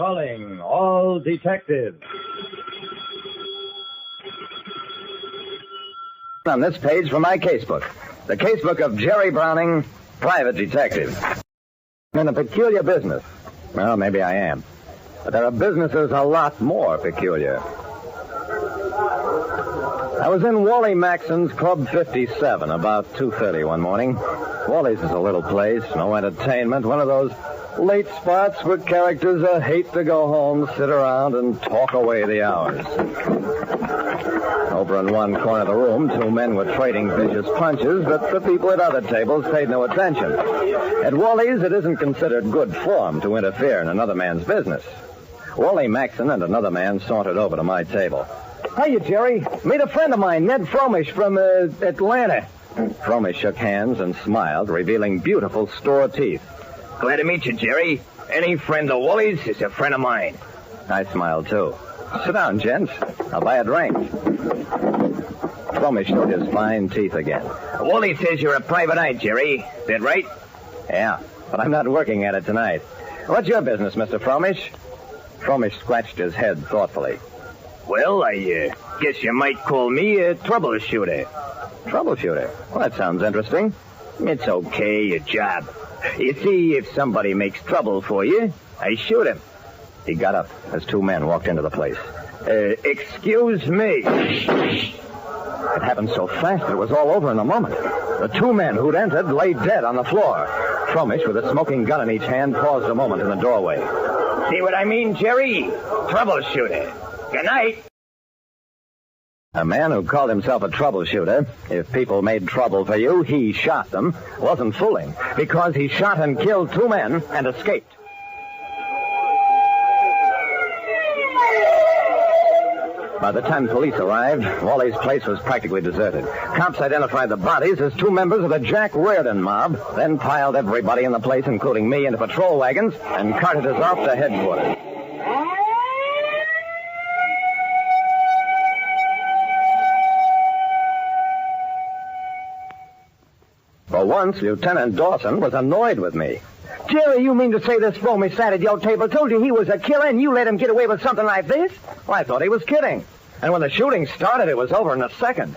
Calling all detectives. On this page from my casebook. The casebook of Jerry Browning, private detective. I'm in a peculiar business. Well, maybe I am. But there are businesses a lot more peculiar. I was in Wally Maxon's Club 57 about 2:30 one morning. Wally's is a little place, no entertainment, one of those late spots where characters hate to go home, sit around, and talk away the hours. Over in one corner of the room, two men were trading vicious punches, but the people at other tables paid no attention. At Wally's, it isn't considered good form to interfere in another man's business. Wally Maxon and another man sauntered over to my table. Hiya, Jerry. Meet a friend of mine, Ned Fromish from Atlanta. Fromish shook hands and smiled, revealing beautiful store teeth. Glad to meet you, Jerry. Any friend of Wally's is a friend of mine. I smiled, too. Sit down, gents. I'll buy a drink. Fromish showed his fine teeth again. Wally says you're a private eye, Jerry. Is that right? Yeah, but I'm not working at it tonight. What's your business, Mr. Fromish? Fromish scratched his head thoughtfully. Well, I guess you might call me a troubleshooter. Troubleshooter? Well, that sounds interesting. It's okay, a job. You see, if somebody makes trouble for you, I shoot him. He got up as two men walked into the place. Excuse me. It happened so fast that it was all over in a moment. The two men who'd entered lay dead on the floor. Fromish, with a smoking gun in each hand, paused a moment in the doorway. See what I mean, Jerry? Troubleshooter. Good night. A man who called himself a troubleshooter, if people made trouble for you, he shot them, wasn't fooling, because he shot and killed two men and escaped. By the time police arrived, Wally's place was practically deserted. Cops identified the bodies as two members of the Jack Reardon mob, then piled everybody in the place, including me, into patrol wagons and carted us off to headquarters. For once, Lieutenant Dawson was annoyed with me. Jerry, you mean to say this Fromish sat at your table told you he was a killer and you let him get away with something like this? Well, I thought he was kidding. And when the shooting started, it was over in a second.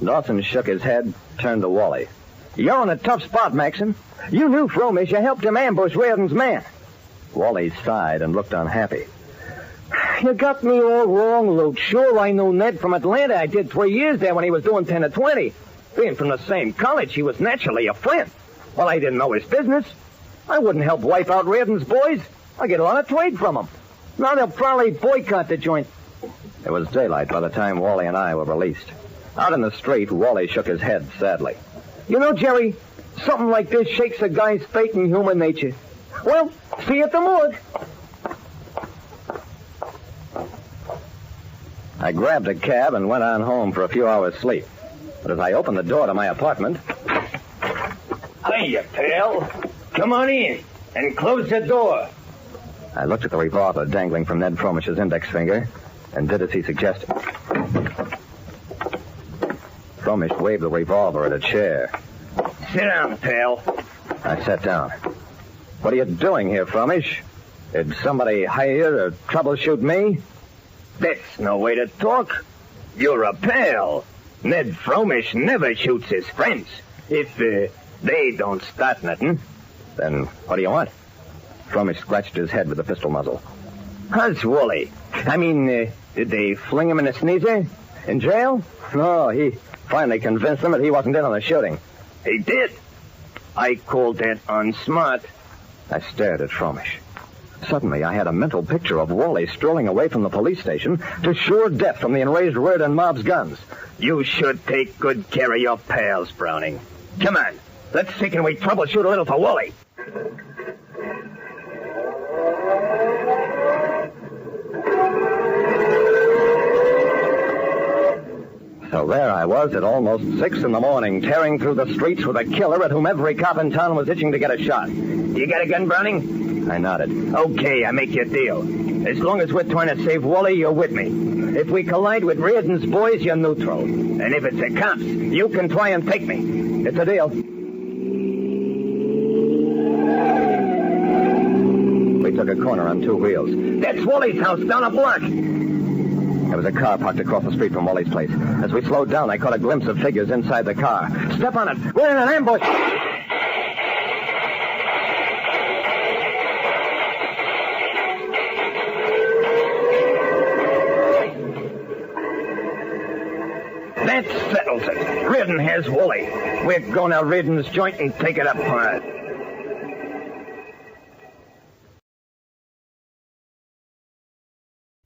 Dawson shook his head, turned to Wally. You're in a tough spot, Maxon. You knew Fromish. You helped him ambush Reardon's man. Wally sighed and looked unhappy. You got me all wrong, Luke. Sure, I knew Ned from Atlanta. I did 3 years there when he was doing 10 to 20. Being from the same college, he was naturally a friend. Well, I didn't know his business. I wouldn't help wipe out Reardon's boys. I get a lot of trade from them. Now they'll probably boycott the joint. It was daylight by the time Wally and I were released. Out in the street, Wally shook his head sadly. You know, Jerry, something like this shakes a guy's faith in human nature. Well, see you at the morgue. I grabbed a cab and went on home for a few hours' sleep. But as I opened the door to my apartment... Hiya, pal. Come on in and close the door. I looked at the revolver dangling from Ned Fromish's index finger and did as he suggested. Fromish waved the revolver at a chair. Sit down, pal. I sat down. What are you doing here, Fromish? Did somebody hire you to troubleshoot me? That's no way to talk. You're a pal. Ned Fromish never shoots his friends. If they don't start nothing. Then what do you want? Fromish scratched his head with the pistol muzzle. How's Wally? I mean, did they fling him in a sneezer? In jail? No, he finally convinced them that he wasn't in on the shooting. He did. I called that unsmart. I stared at Fromish. Suddenly, I had a mental picture of Wally strolling away from the police station to sure death from the enraged Reardon mob's guns. You should take good care of your pals, Browning. Come on. Let's see can we troubleshoot a little for Wally. So there I was at almost 6 in the morning, tearing through the streets with a killer at whom every cop in town was itching to get a shot. You got a gun, Browning? I nodded. Okay, I make you a deal. As long as we're trying to save Wally, you're with me. If we collide with Reardon's boys, you're neutral. And if it's the cops, you can try and take me. It's a deal. We took a corner on two wheels. That's Wally's house down a block. There was a car parked across the street from Wally's place. As we slowed down, I caught a glimpse of figures inside the car. Step on it. We're in an ambush. That settles it. Reardon has Wally. We're going to Reardon's joint and take it apart.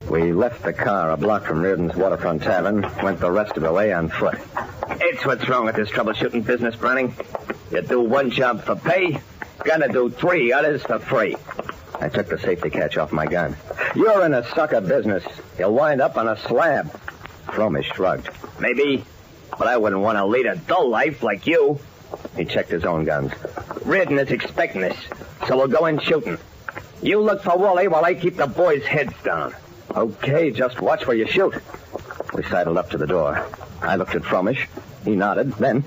We left the car a block from Reardon's waterfront tavern, went the rest of the way on foot. It's what's wrong with this troubleshooting business, Browning. You do one job for pay, gotta do 3 others for free. I took the safety catch off my gun. You're in a sucker business. You'll wind up on a slab. Fromish shrugged. Maybe, but I wouldn't want to lead a dull life like you. He checked his own guns. Reardon is expecting this, so we'll go in shooting. You look for Wally while I keep the boys' heads down. Okay, just watch where you shoot. We sidled up to the door. I looked at Fromish. He nodded, then...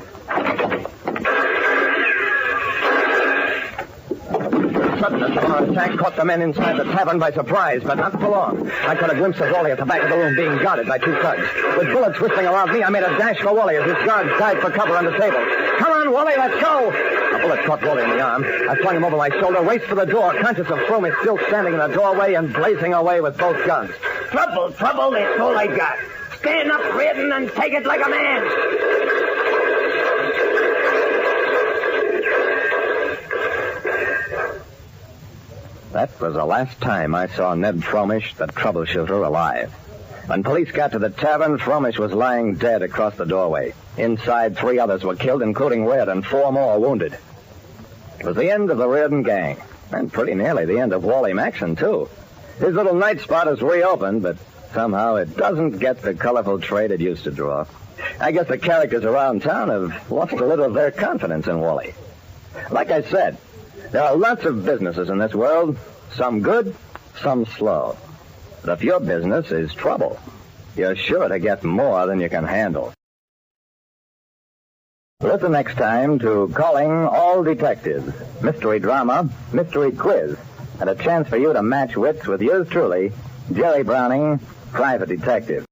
Sudden attack caught the men inside the tavern by surprise, but not for long. I caught a glimpse of Wally at the back of the room being guarded by 2 thugs. With bullets whistling around me, I made a dash for Wally as his guards dived for cover on the table. Come on, Wally, let's go! A bullet caught Wally in the arm. I flung him over my shoulder, raced for the door, conscious of Fromish still standing in the doorway and blazing away with both guns. Trouble, that's all I got. Stand up, Reardon, and take it like a man. That was the last time I saw Ned Fromish, the troubleshooter, alive. When police got to the tavern, Fromish was lying dead across the doorway. Inside, 3 others were killed, including Red, and 4 more wounded. It was the end of the Reardon gang, and pretty nearly the end of Wally Maxon, too. His little night spot is reopened, but somehow it doesn't get the colorful trade it used to draw. I guess the characters around town have lost a little of their confidence in Wally. Like I said, there are lots of businesses in this world, some good, some slow. But if your business is trouble, you're sure to get more than you can handle. Listen next time to Calling All Detectives, mystery drama, mystery quiz, and a chance for you to match wits with yours truly, Jerry Browning, private detective.